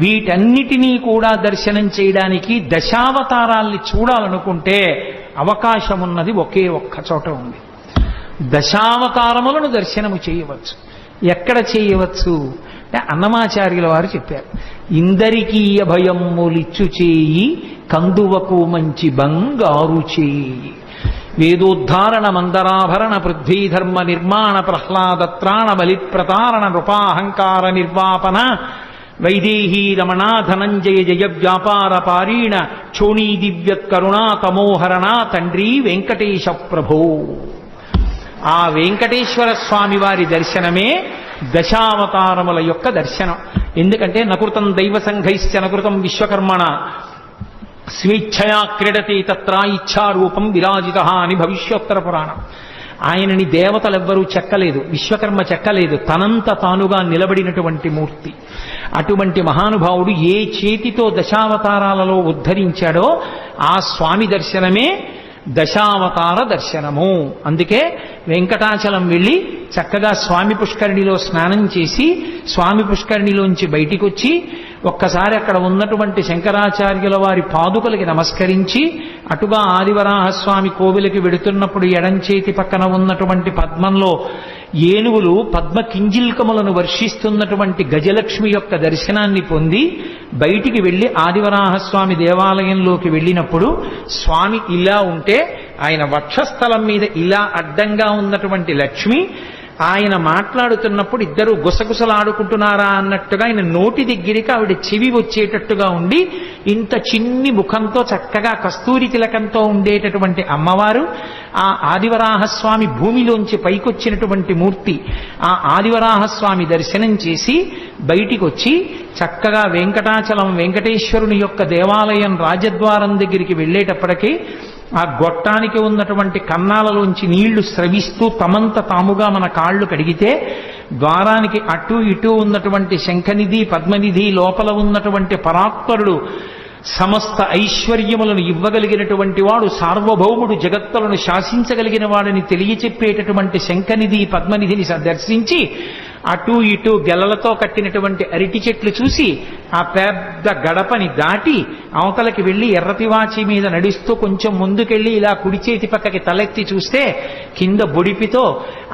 వీటన్నిటినీ కూడా దర్శనం చేయడానికి దశావతారాల్ని చూడాలనుకుంటే అవకాశమున్నది ఒకే ఒక్క చోట ఉంది. దశావతారములను దర్శనము చేయవచ్చు. ఎక్కడ చేయవచ్చు అంటే అన్నమాచార్యుల వారు చెప్పారు, ఇందరికీ అభయమ్ములిచ్చు చేయి కందువకు మంచి బంగారు చేయి. వేదోద్ధారణ మందరాభరణ పృథ్వీధర్మ నిర్మాణ ప్రహ్లాదత్రాణ బలిప్రతారణ నృపాహంకార నిర్వాపన వైదేహీ రమణా ధనంజయ జయ వ్యాపార పారీణ క్షోణీ దివ్యత్కరుణా తమోహరణ తండ్రి వెంకటేశ ప్రభో. ఆ వెంకటేశ్వర స్వామి వారి దర్శనమే దశావతారముల యొక్క దర్శనం. ఎందుకంటే నకృతం దైవ సంఘైశ్చ నకృతం విశ్వకర్మణ స్వేచ్ఛయా క్రీడతే తత్ర ఇచ్ఛారూపం విరాజిత అని భవిష్యోత్తర పురాణం. ఆయనని దేవతలెవ్వరూ చెక్కలేదు, విశ్వకర్మ చెక్కలేదు, తనంత తానుగా నిలబడినటువంటి మూర్తి. అటువంటి మహానుభావుడు ఏ చేతితో దశావతారాలలో ఉద్ధరించాడో ఆ స్వామి దర్శనమే దశావతార దర్శనము. అందుకే వెంకటాచలం వెళ్ళి చక్కగా స్వామి పుష్కరిణిలో స్నానం చేసి స్వామి పుష్కరిణిలోంచి బయటికి వచ్చి ఒక్కసారి అక్కడ ఉన్నటువంటి శంకరాచార్యుల వారి పాదుకలకి నమస్కరించి అటుగా ఆదివరాహస్వామి కోవిలకి వెడుతున్నప్పుడు ఎడంచేతి పక్కన ఉన్నటువంటి పద్మంలో ఏనుగులు పద్మ కింజిల్కములను వర్షిస్తున్నటువంటి గజలక్ష్మి యొక్క దర్శనాన్ని పొంది బయటికి వెళ్లి ఆదివరాహస్వామి దేవాలయంలోకి వెళ్ళినప్పుడు స్వామి ఇలా ఉంటే ఆయన వక్షస్థలం మీద ఇలా అడ్డంగా ఉన్నటువంటి లక్ష్మి ఆయన మాట్లాడుతున్నప్పుడు ఇద్దరు గుసగుసలాడుకుంటున్నారా అన్నట్టుగా ఆయన నోటి దగ్గరికి ఆవిడ చెవి వచ్చేటట్టుగా ఉండి ఇంత చిన్ని ముఖంతో చక్కగా కస్తూరి తిలకంతో ఉండేటటువంటి అమ్మవారు ఆ ఆదివరాహస్వామి భూమిలోంచి పైకొచ్చినటువంటి మూర్తి. ఆ ఆదివరాహస్వామి దర్శనం చేసి బయటికి వచ్చి చక్కగా వెంకటాచలం వెంకటేశ్వరుని యొక్క దేవాలయం రాజద్వారం దగ్గరికి వెళ్ళేటప్పటికీ ఆ గొట్టానికి ఉన్నటువంటి కన్నాలలోంచి నీళ్లు స్రవిస్తూ తమంత తాముగా మన కాళ్లు కడిగితే ద్వారానికి అటు ఇటు ఉన్నటువంటి శంఖనిధి పద్మనిధి లోపల ఉన్నటువంటి పరాత్పరుడు సమస్త ఐశ్వర్యములను ఇవ్వగలిగినటువంటి వాడు సార్వభౌముడు జగత్తులను శాసించగలిగిన వాడిని తెలియచెప్పేటటువంటి శంఖనిధి పద్మనిధిని దర్శించి అటు ఇటు గెలలతో కట్టినటువంటి అరటి చెట్లు చూసి ఆ పెద్ద గడపని దాటి అవతలకి వెళ్లి ఎర్రతివాచి మీద నడుస్తూ కొంచెం ముందుకెళ్లి ఇలా కుడి చేతి పక్కకి తలెత్తి చూస్తే కింద బొడిపితో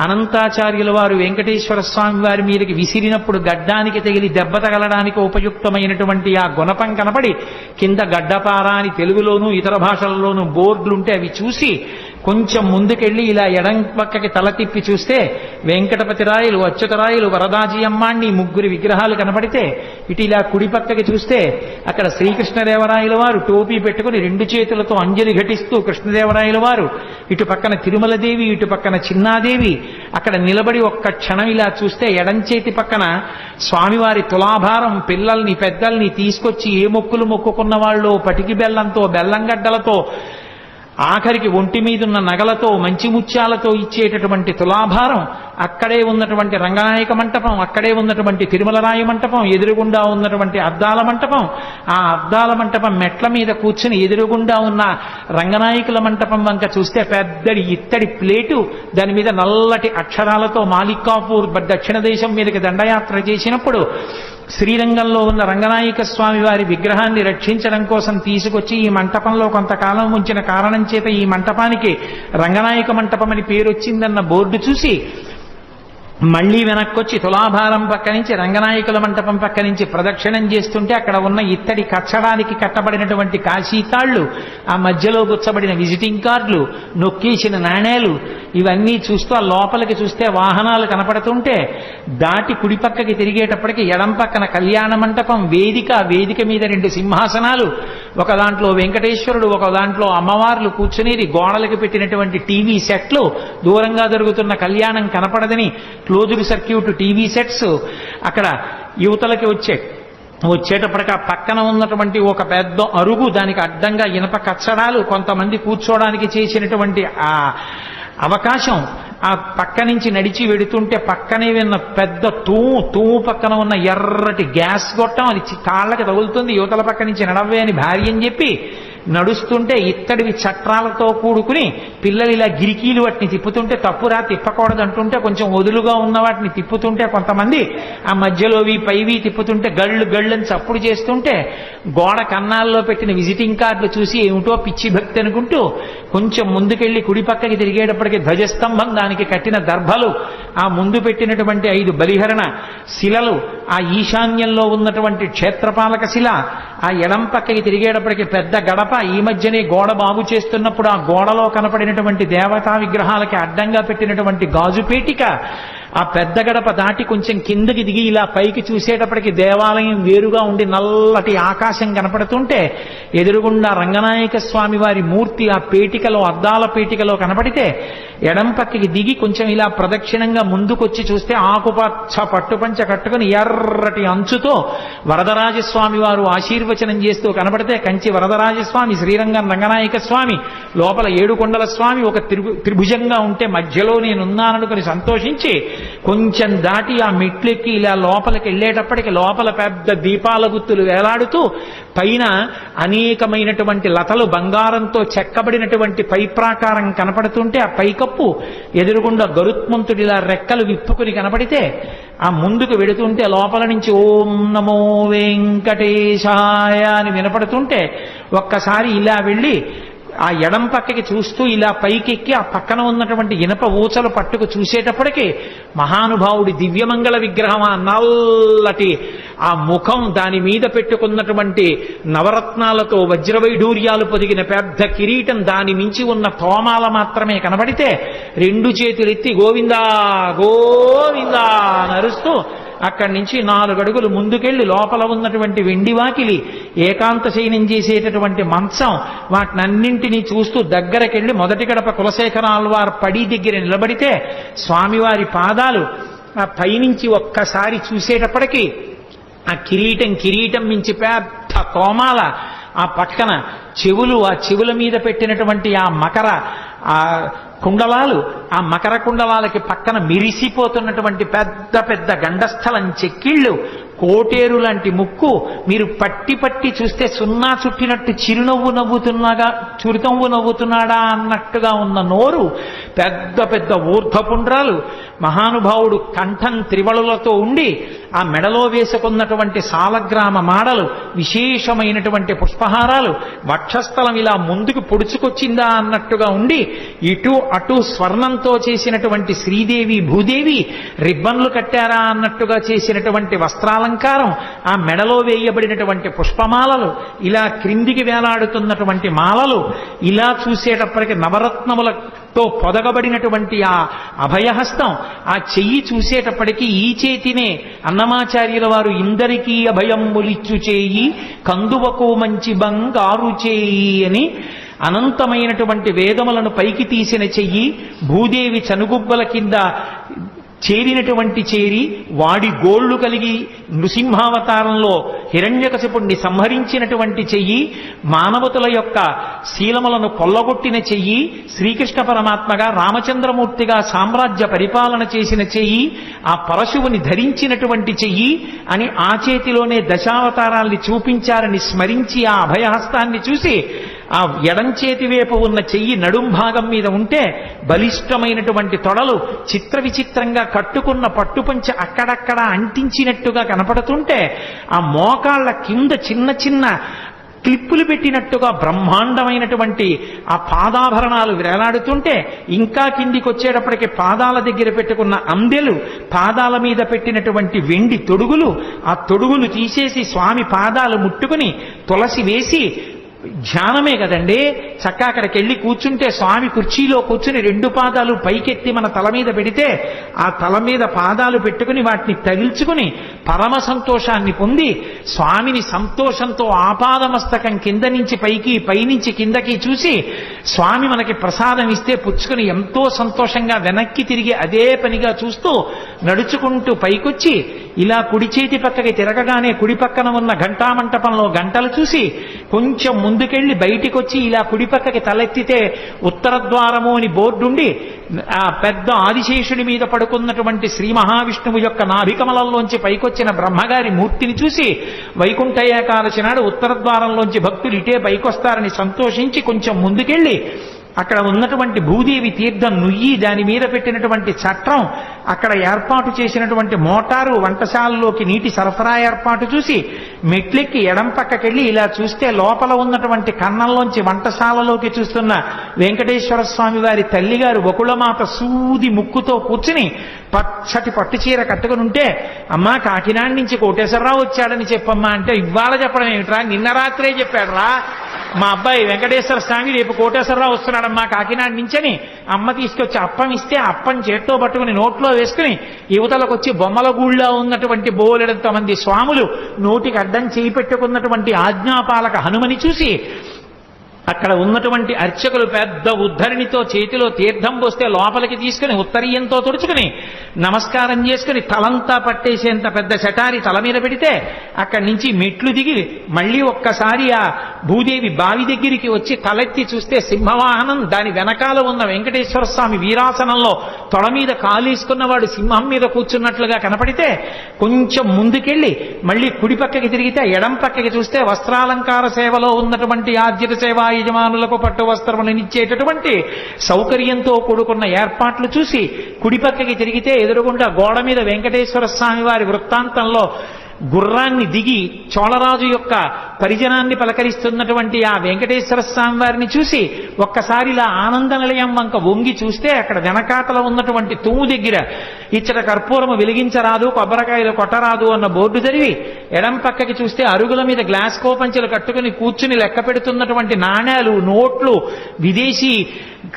అనంతాచార్యుల వారు వెంకటేశ్వర స్వామి వారి మీదకి విసిరినప్పుడు గడ్డానికి తగిలి దెబ్బ తగలడానికి ఉపయుక్తమైనటువంటి ఆ గుణపం కనపడి కింద గడ్డపార అని తెలుగులోనూ ఇతర భాషలలోనూ బోర్డులుంటే అవి చూసి కొంచెం ముందుకెళ్లి ఇలా ఎడం పక్కకి తల తిప్పి చూస్తే వెంకటపతిరాయలు అచ్యుతరాయలు వరదాజీ అమ్మాణ్ణి ముగ్గురి విగ్రహాలు కనపడితే ఇటు ఇలా కుడి పక్కకి చూస్తే అక్కడ శ్రీకృష్ణదేవరాయల వారు టోపీ పెట్టుకుని రెండు చేతులతో అంజలి ఘటిస్తూ కృష్ణదేవరాయల వారు, ఇటు పక్కన తిరుమలదేవి, ఇటు పక్కన చిన్నాదేవి అక్కడ నిలబడి ఒక్క క్షణం ఇలా చూస్తే ఎడం చేతి పక్కన స్వామివారి తులాభారం పిల్లల్ని పెద్దల్ని తీసుకొచ్చి ఏ మొక్కులు మొక్కుకున్న వాళ్ళు పటికి బెల్లంతో బెల్లంగడ్డలతో ఆఖరికి ఒంటి మీదున్న నగలతో మంచి ముత్యాలతో ఇచ్చేటటువంటి తులాభారం, అక్కడే ఉన్నటువంటి రంగనాయక మంటపం, అక్కడే ఉన్నటువంటి తిరుమలరాయ మంటపం, ఎదురుగుండా ఉన్నటువంటి అద్దాల మంటపం, ఆ అద్దాల మంటపం మెట్ల మీద కూర్చుని ఎదురుగుండా ఉన్న రంగనాయకుల మంటపం వంక చూస్తే పెద్దడి ఇత్తడి ప్లేటు, దాని మీద నల్లటి అక్షరాలతో మాలికాపూర్ దక్షిణ దేశం మీదకి దండయాత్ర చేసినప్పుడు శ్రీరంగంలో ఉన్న రంగనాయక స్వామి వారి విగ్రహాన్ని రక్షించడం కోసం తీసుకొచ్చి ఈ మంటపంలో కొంతకాలం ఉంచిన కారణం చేత ఈ మంటపానికి రంగనాయక మంటపం అని పేరు వచ్చిందన్న బోర్డు చూసి మళ్లీ వెనక్కొచ్చి తులాభారం పక్క నుంచి రంగనాయకుల మంటపం పక్క నుంచి ప్రదక్షిణం చేస్తుంటే అక్కడ ఉన్న ఇత్తడి కచ్చడానికి కట్టబడినటువంటి కాశీతాళ్లు, ఆ మధ్యలో గుచ్చబడిన విజిటింగ్ కార్డులు, నొక్కేసిన నాణేలు ఇవన్నీ చూస్తూ ఆ లోపలికి చూస్తే వాహనాలు కనపడుతుంటే దాటి కుడి పక్కకి తిరిగేటప్పటికి ఎడం పక్కన కళ్యాణ మంటపం, వేదిక మీద రెండు సింహాసనాలు, ఒక దాంట్లో వెంకటేశ్వరుడు, ఒక దాంట్లో అమ్మవార్లు కూర్చునేది, గోడలకి పెట్టినటువంటి టీవీ సెట్లు, దూరంగా జరుగుతున్న కళ్యాణం కనపడదని క్లోజ్డ్ సర్క్యూట్ టీవీ సెట్స్, అక్కడ యువతలకి వచ్చేటప్పటికి ఆ పక్కన ఉన్నటువంటి ఒక పెద్ద అరుగు, దానికి అడ్డంగా ఇనప కచ్చడాలు, కొంతమంది కూర్చోవడానికి చేసినటువంటి ఆ అవకాశం, ఆ పక్క నుంచి నడిచి వెడుతుంటే పక్కనే ఉన్న పెద్ద తూము పక్కన ఉన్న ఎర్రటి గ్యాస్ గొట్టం, అది కాళ్ళకి తగులుతుంది, యువతల పక్క నుంచి నడవే అని భార్య అని చెప్పి నడుస్తుంటే ఇత్తడివి చట్రాలతో కూడుకుని పిల్లలు ఇలా గిరికీలు వాటిని తిప్పుతుంటే తప్పురా తిప్పకూడదు అంటుంటే కొంచెం వదులుగా ఉన్న వాటిని తిప్పుతుంటే కొంతమంది ఆ మధ్యలోవి పైవి తిప్పుతుంటే గళ్ళు గళ్ళని చప్పుడు చేస్తుంటే గోడ కన్నాల్లో పెట్టిన విజిటింగ్ కార్డులు చూసి ఏమిటో పిచ్చి భక్తి అనుకుంటూ కొంచెం ముందుకెళ్లి కుడి పక్కకి తిరిగేటప్పటికి ధ్వజస్తంభం, దానికి కట్టిన దర్భలు, ఆ ముందు పెట్టినటువంటి 5 బలిహరణ శిలలు, ఆ ఈశాన్యంలో ఉన్నటువంటి క్షేత్రపాలక శిల, ఆ ఎడం పక్కకి తిరిగేటప్పటికి పెద్ద గడప, ఈ మధ్యనే గోడ బాగు చేస్తున్నప్పుడు ఆ గోడలో కనపడినటువంటి దేవతా విగ్రహాలకి అడ్డంగా పెట్టినటువంటి గాజు పేటిక, ఆ పెద్ద గడప దాటి కొంచెం కిందకి దిగి ఇలా పైకి చూసేటప్పటికి దేవాలయం వేరుగా ఉండి నల్లటి ఆకాశం కనపడుతుంటే ఎదురుగుండా రంగనాయక స్వామి వారి మూర్తి ఆ పేటికలో, అద్దాల పేటికలో కనపడితే ఎడం పక్కకి దిగి కొంచెం ఇలా ప్రదక్షిణంగా ముందుకొచ్చి చూస్తే ఆకుపచ్చ పట్టుపంచ కట్టుకుని ఎర్రటి అంచుతో వరదరాజస్వామి వారు ఆశీర్వచనం చేస్తూ కనపడితే కంచి వరదరాజస్వామి, శ్రీరంగం రంగనాయక స్వామి, లోపల 7 కొండల స్వామి ఒక త్రిభుజంగా ఉంటే మధ్యలో నేనున్నాననుకుని సంతోషించి కొంచెం దాటి ఆ మెట్లెక్కి ఇలా లోపలికి వెళ్ళేటప్పటికి లోపల పెద్ద దీపాల గుత్తులు వేలాడుతూ పైన అనేకమైనటువంటి లతలు బంగారంతో చెక్కబడినటువంటి పై ప్రాకారం కనపడుతుంటే ఆ పైకప్పు ఎదురుగుండా గరుత్మంతుడిలా రెక్కలు విప్పుకుని కనపడితే ఆ ముందుకు వెడుతుంటే లోపల నుంచి ఓం నమో వెంకటేశాయ అని వినపడుతుంటే ఒక్కసారి ఇలా వెళ్ళి ఆ ఎడం పక్కకి చూస్తూ ఇలా పైకెక్కి ఆ పక్కన ఉన్నటువంటి ఇనప ఊచలు పట్టుకు చూసేటప్పటికి మహానుభావుడి దివ్యమంగళ విగ్రహం, ఆ నల్లటి ఆ ముఖం, దాని మీద పెట్టుకున్నటువంటి నవరత్నాలతో వజ్రవైఢూర్యాలు పొదిగిన పెద్ద కిరీటం, దాని మించి ఉన్న తోమాల మాత్రమే కనబడితే 2 చేతులెత్తి గోవిందా గోవిందా నరుస్తూ అక్కడి నుంచి 4 అడుగులు ముందుకెళ్లి లోపల ఉన్నటువంటి వెండి వాకిలి, ఏకాంత శయనం చేసేటటువంటి మంచం, వాటినన్నింటినీ చూస్తూ దగ్గరకెళ్లి మొదటి గడప కులశేఖరాల్వార్ పడి దగ్గర నిలబడితే స్వామివారి పాదాలు ఆ పైనుంచి ఒక్కసారి చూసేటప్పటికీ ఆ కిరీటం మించి పెద్ద తోమాల, ఆ పక్కన చెవులు, ఆ చెవుల మీద పెట్టినటువంటి ఆ మకర ఆ కుండలాలు, ఆ మకర కుండలాలకి పక్కన మిరిసిపోతున్నటువంటి పెద్ద పెద్ద గండస్థలం చెక్కిళ్ళు, కోటేరు లాంటి ముక్కు, మీరు పట్టి పట్టి చూస్తే సున్నా చుట్టినట్టు చిరునవ్వు నవ్వుతున్నాడా అన్నట్టుగా ఉన్న నోరు, పెద్ద పెద్ద ఊర్ధ్వపుండ్రాలు, మహానుభావుడు కంఠం త్రివళులతో ఉండి ఆ మెడలో వేసుకున్నటువంటి సాలగ్రామ మాడలు, విశేషమైనటువంటి పుష్పహారాలు, వక్షస్థలం ఇలా ముందుకు పొడుచుకొచ్చిందా అన్నట్టుగా ఉండి ఇటు అటు స్వర్ణంతో చేసినటువంటి శ్రీదేవి భూదేవి రిబ్బన్లు కట్టారా అన్నట్టుగా చేసినటువంటి వస్త్రాలంకారం, ఆ మెడలో వేయబడినటువంటి పుష్పమాలలు, ఇలా క్రిందికి వేలాడుతున్నటువంటి మాలలు, ఇలా చూసేటప్పటికి నవరత్నములతో పొదగబడినటువంటి ఆ అభయహస్తం, ఆ చెయ్యి చూసేటప్పటికీ ఈ చేతినే అన్నమాచార్యుల వారు ఇందరికీ అభయమ్ములిచ్చు చేయి కందువకు మంచి బంగారు చేయి అని అనంతమైనటువంటి వేదములను పైకి తీసిన చెయ్యి, భూదేవి చనుగుబ్బల కింద చేరినటువంటి చేరి వాడి గోళ్లు కలిగి నృసింహావతారంలో హిరణ్యకశిపుణ్ణి సంహరించినటువంటి చెయ్యి, మానవతుల యొక్క శీలములను కొల్లగొట్టిన చెయ్యి, శ్రీకృష్ణ పరమాత్మగా రామచంద్రమూర్తిగా సామ్రాజ్య పరిపాలన చేసిన చెయ్యి, ఆ పరశువుని ధరించినటువంటి చెయ్యి అని ఆ చేతిలోనే దశావతారాల్ని చూపించారని స్మరించి ఆ అభయహస్తాన్ని చూసి ఆ ఎడం చేతి వైపు ఉన్న చెయ్యి నడుం భాగం మీద ఉంటే బలిష్టమైనటువంటి తొడలు చిత్ర విచిత్రంగా కట్టుకున్న పట్టుపంచ అక్కడక్కడ అంటించినట్టుగా కనపడుతుంటే ఆ మోకాళ్ల కింద చిన్న చిన్న క్లిప్పులు పెట్టినట్టుగా బ్రహ్మాండమైనటువంటి ఆ పాదాభరణాలు వేలాడుతుంటే ఇంకా కిందికి వచ్చేటప్పటికి పాదాల దగ్గర పెట్టుకున్న అందెలు, పాదాల మీద పెట్టినటువంటి వెండి తొడుగులు, ఆ తొడుగులు తీసేసి స్వామి పాదాలు ముట్టుకుని తులసి వేసి ధ్యానమే కదండి, చక్క అక్కడికి వెళ్ళి కూర్చుంటే స్వామి కుర్చీలో కూర్చుని 2 పాదాలు పైకెత్తి మన తల మీద పెడితే ఆ తల మీద పాదాలు పెట్టుకుని వాటిని తగిల్చుకుని పరమ సంతోషాన్ని పొంది స్వామిని సంతోషంతో ఆపాదమస్తకం కింద నుంచి పైకి, పైనుంచి కిందకి చూసి స్వామి మనకి ప్రసాదం ఇస్తే పుచ్చుకుని ఎంతో సంతోషంగా వెనక్కి తిరిగి అదే పనిగా చూస్తూ నడుచుకుంటూ పైకొచ్చి ఇలా కుడి చేతి పక్కకి తిరగగానే కుడి పక్కన ఉన్న ఘంటామంటపంలో గంటలు చూసి కొంచెం ముందుకెళ్లి బయటికి వచ్చి ఇలా కుడి కుడిపక్కకి తలెత్తితే ఉత్తర ద్వారము అని బోర్డుండి ఆ పెద్ద ఆదిశేషుడి మీద పడుకున్నటువంటి శ్రీ మహావిష్ణువు యొక్క నాభికమలంలోంచి పైకొచ్చిన బ్రహ్మగారి మూర్తిని చూసి వైకుంఠ ఏకాదశి నాడు ఉత్తర ద్వారంలోంచి భక్తులు ఇటే పైకొస్తారని సంతోషించి కొంచెం ముందుకెళ్ళి అక్కడ ఉన్నటువంటి భూదేవి తీర్థం నుయ్యి దాని మీద పెట్టినటువంటి చట్రం అక్కడ ఏర్పాటు చేసినటువంటి మోటారు వంటశాలలోకి నీటి సరఫరా ఏర్పాటు చూసి మెట్లెక్కి ఎడం పక్కకెళ్ళి ఇలా చూస్తే లోపల ఉన్నటువంటి కన్నంలోంచి వంటశాలలోకి చూస్తున్న వెంకటేశ్వర స్వామి వారి తల్లిగారు వకుళమాత సూది ముక్కుతో కూర్చుని పచ్చటి పట్టుచీర కట్టుకుని ఉంటే అమ్మా కాకినాడ నుంచి కోటేశ్వరరావు వచ్చాడని చెప్పమ్మా అంటే ఇవాళ చెప్పడం ఏమిట్రా నిన్న రాత్రే చెప్పాడు రా మా అబ్బాయి వెంకటేశ్వర స్వామి రేపు కోటేశ్వరరావు వస్తున్నాడమ్మా కాకినాడ నుంచని అమ్మ తీసుకొచ్చి అప్పం ఇస్తే అప్పం చేత్తో పట్టుకుని నోట్లో వేసుకుని యువతలకు వచ్చి బొమ్మల గూళ్ళో ఉన్నటువంటి బోలెడంత మంది స్వాములు నోటికి అడ్డం చేయి పెట్టుకున్నటువంటి ఆజ్ఞాపాలక హనుమని చూసి అక్కడ ఉన్నటువంటి అర్చకులు పెద్ద ఉద్ధరణితో చేతిలో తీర్థం పోస్తే లోపలికి తీసుకుని ఉత్తరీయంతో తుడుచుకుని నమస్కారం చేసుకుని తలంతా పట్టేసేంత పెద్ద శటారి తల మీద పెడితే అక్కడి నుంచి మెట్లు దిగి మళ్ళీ ఒక్కసారి ఆ భూదేవి బావి దగ్గరికి వచ్చి తలెత్తి చూస్తే సింహవాహనం దాని వెనకాల ఉన్న వెంకటేశ్వర స్వామి వీరాసనంలో తొడ మీద కాలేసుకున్నవాడు సింహం మీద కూర్చున్నట్లుగా కనపడితే కొంచెం ముందుకెళ్ళి మళ్ళీ కుడి పక్కకి తిరిగితే ఎడం పక్కకి చూస్తే వస్త్రాలంకార సేవలో ఉన్నటువంటి ఆర్జిత సేవ యజమానులకు పట్టు వస్త్రములనిచ్చేటటువంటి సౌకర్యంతో కూడుకున్న ఏర్పాట్లు చూసి కుడిపక్కకి తిరిగితే ఎదురుగుండా గోడ మీద వెంకటేశ్వర స్వామి వారి వృత్తాంతంలో గుర్రాన్ని దిగి చోళరాజు యొక్క పరిజనాన్ని పలకరిస్తున్నటువంటి ఆ వెంకటేశ్వర స్వామి వారిని చూసి ఒక్కసారి ఇలా ఆనంద నిలయం వంక వంగి చూస్తే అక్కడ వెనకాతల ఉన్నటువంటి తుమ్ము దగ్గర ఇచ్చట కర్పూరము వెలిగించరాదు కొబ్బరికాయలు కొట్టరాదు అన్న బోర్డు చదివి ఎడం పక్కకి చూస్తే అరుగుల మీద గ్లాస్ కోపంచెలు కట్టుకుని కూర్చుని లెక్క పెడుతున్నటువంటి నాణేలు నోట్లు విదేశీ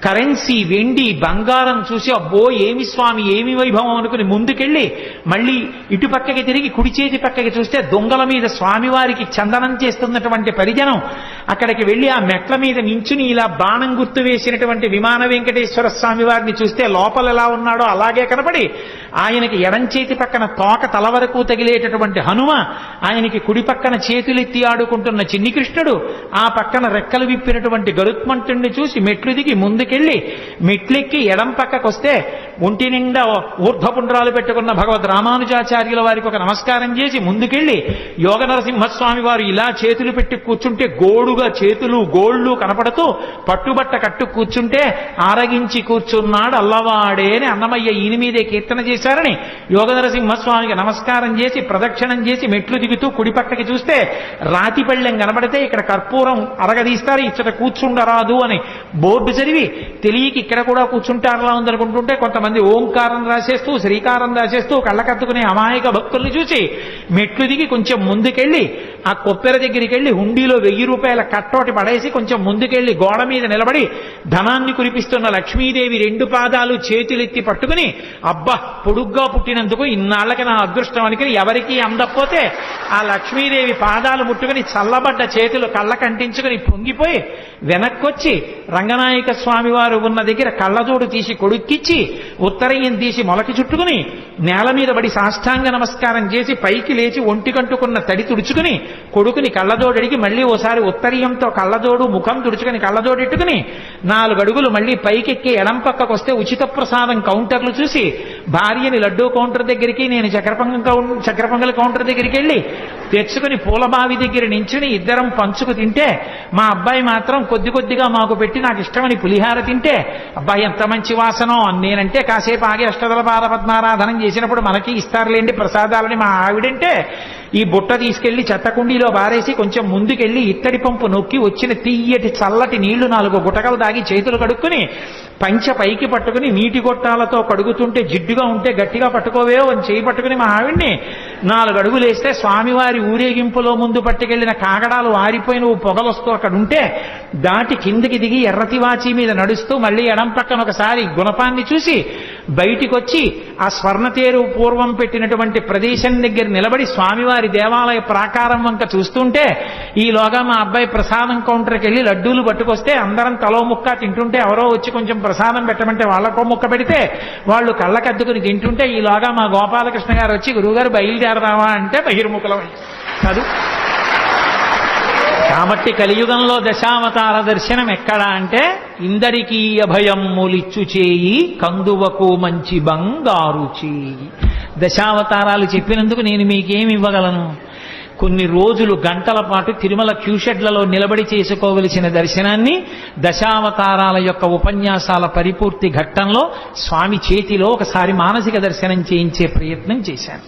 కరెన్సీ వెండి బంగారం చూసి అబ్బో ఏమి స్వామి ఏమి వైభవం అనుకుని ముందుకెళ్ళి మళ్ళీ ఇటు పక్కకి తిరిగి కుడి చేతి పక్కకి చూస్తే దొంగల మీద స్వామివారికి చందనం చేస్తున్నటువంటి పరిజనం అక్కడికి వెళ్ళి ఆ మెట్ల మీద నించుని ఇలా బాణం గుర్తు వేసినటువంటి విమాన వెంకటేశ్వర స్వామి వారిని చూస్తే లోపల ఎలా ఉన్నాడో అలాగే కనపడి ఆయనకి ఎడం చేతి పక్కన తోక తల వరకు తగిలేటటువంటి హనుమ ఆయనకి కుడి పక్కన చేతులెత్తి ఆడుకుంటున్న చిన్ని కృష్ణుడు ఆ పక్కన రెక్కలు విప్పినటువంటి గరుత్మంతుణ్ణి చూసి మెట్లు దిగి ముందుకెళ్ళి మెట్లెక్కి ఎడం పక్కకొస్తే ఒంటి నిండా ఊర్ధ్వపుండ్రాలు పెట్టుకున్న భగవద్ రామానుజాచార్యుల వారికి ఒక నమస్కారం చేసి ముందుకెళ్ళి యోగ నరసింహస్వామి వారు ఇలా చేతులు పెట్టి కూర్చుంటే గోడుగా చేతులు గోళ్లు కనపడుతూ పట్టుబట్ట కట్టు కూర్చుంటే ఆరగించి కూర్చున్నాడు అల్లవాడే అని అన్నమయ్య ఈయన మీదే కీర్తన చేశారని యోగ నరసింహస్వామికి నమస్కారం చేసి ప్రదక్షిణం చేసి మెట్లు దిగుతూ కుడి పక్కకి చూస్తే రాతి పళ్ళెం కనబడితే ఇక్కడ కర్పూరం అరగదీస్తారు ఇచ్చట కూర్చుండరాదు అని బోర్డు చదివి తెలియకి ఇక్కడ కూడా కూర్చుంటారలా ఉందనుకుంటుంటే కొంతమంది ఓంకారం రాసేస్తూ శ్రీకారం రాసేస్తూ కళ్ళకత్తుకునే అమాయక భక్తుల్ని చూసి మెట్లు దిగి కొంచెం ముందుకెళ్ళి ఆ కొప్పెర దగ్గరికి వెళ్ళి హుండీలో 1000 రూపాయల కట్టోటి పడేసి కొంచెం ముందుకెళ్ళి గోడ మీద నిలబడి ధనాన్ని కురిపిస్తున్న లక్ష్మీదేవి 2 పాదాలు చేతులెత్తి పట్టుకుని అబ్బా పొడుగ్గా పుట్టినందుకు ఇన్నాళ్ళకి నా అదృష్టం అనుకుని ఎవరికీ అందకపోతే ఆ లక్ష్మీదేవి పాదాలు ముట్టుకుని చల్లబడ్డ చేతులు కళ్ళకంటించుకుని పొంగిపోయి వెనక్కొచ్చి రంగనాయక స్వామి వారు ఉన్న దగ్గర కళ్ళజోడు తీసి కొడుక్కిచ్చి ఉత్తరయ్యం తీసి మొలకి చుట్టుకుని నేల మీద పడి సాష్టాంగ నమస్కారం చేసి పైకి లేచి ఒంటి కంటుకున్న తడి తుడుచుకుని కొడుకుని కళ్ళజోడడిగి మళ్ళీ ఓసారి ఉత్తరీయంతో కళ్ళజోడు ముఖం తుడుచుకుని కళ్ళజోడెట్టుకుని 4 అడుగులు మళ్ళీ పైకెక్కి ఎడం పక్కకు వస్తే ఉచిత ప్రసాదం కౌంటర్లు చూసి భార్యని లడ్డూ కౌంటర్ దగ్గరికి నేను చక్కెర పొంగల్ కౌంటర్ దగ్గరికి వెళ్ళి తెచ్చుకుని పూలబావి దగ్గర నించుని ఇద్దరం పంచుకు తింటే మా అబ్బాయి మాత్రం కొద్దిగా మాకు పెట్టి నాకు ఇష్టమని పులిహార తింటే అబ్బాయి ఎంత మంచి వాసనో నేనంటే కాసేపు ఆగి అష్టదళ పద్మారాధనం చేసినప్పుడు మనకి ఇస్తారులేండి ప్రసాదాలని మా ఆవిడంటే ఈ బుట్ట తీసుకెళ్లి చెత్తకుండీలో బారేసి కొంచెం ముందుకెళ్లి ఇత్తడి పంపు నొక్కి వచ్చిన తీయటి చల్లటి నీళ్లు 4 గుటకలు దాగి చేతులు కడుక్కుని పంచ పైకి పట్టుకుని నీటి గొట్టాలతో కడుగుతుంటే జిడ్డుగా ఉంటే గట్టిగా పట్టుకోవేవో అని చేయి పట్టుకుని మా ఆవిడ్ని 4 అడుగులు వేస్తే స్వామివారి ఊరేగింపులో ముందు పట్టుకెళ్లిన కాగడాలు ఆరిపోయిన పొగలొస్తూ అక్కడ ఉంటే దాటి కిందికి దిగి ఎర్రతివాచి మీద నడుస్తూ మళ్ళీ ఎడం పక్కన ఒకసారి గుణపాన్ని చూసి బయటికి వచ్చి ఆ స్వర్ణతేరు పూర్వం పెట్టినటువంటి ప్రదేశం దగ్గర నిలబడి స్వామివారి దేవాలయ ప్రాకారం వంక చూస్తుంటే ఈలోగా మా అబ్బాయి ప్రసాదం కౌంటర్కి వెళ్ళి లడ్డూలు పట్టుకొస్తే అందరం తలో ముక్క తింటుంటే ఎవరో వచ్చి కొంచెం ప్రసాదం పెట్టమంటే వాళ్ళకో ముక్క పెడితే వాళ్ళు కళ్ళకద్దుకుని తింటుంటే ఈలోగా మా గోపాలకృష్ణ గారు వచ్చి గురువుగారు బయలుదేరదామా అంటే బహిర్ముఖలం కాదు. కాబట్టి కలియుగంలో దశావతార దర్శనం ఎక్కడ అంటే ఇందరికీ అభయమ్ములిచ్చు చేయి కందువకు మంచి బంగారు చేయి. దశావతారాలు చెప్పినందుకు నేను మీకేమి ఇవ్వగలను? కొన్ని రోజులు గంటల పాటు తిరుమల క్యూషెడ్లలో నిలబడి చేసుకోవలసిన దర్శనాన్ని దశావతారాల యొక్క ఉపన్యాసాల పరిపూర్తి ఘట్టంలో స్వామి చేతిలో ఒకసారి మానసిక దర్శనం చేయించే ప్రయత్నం చేశాను.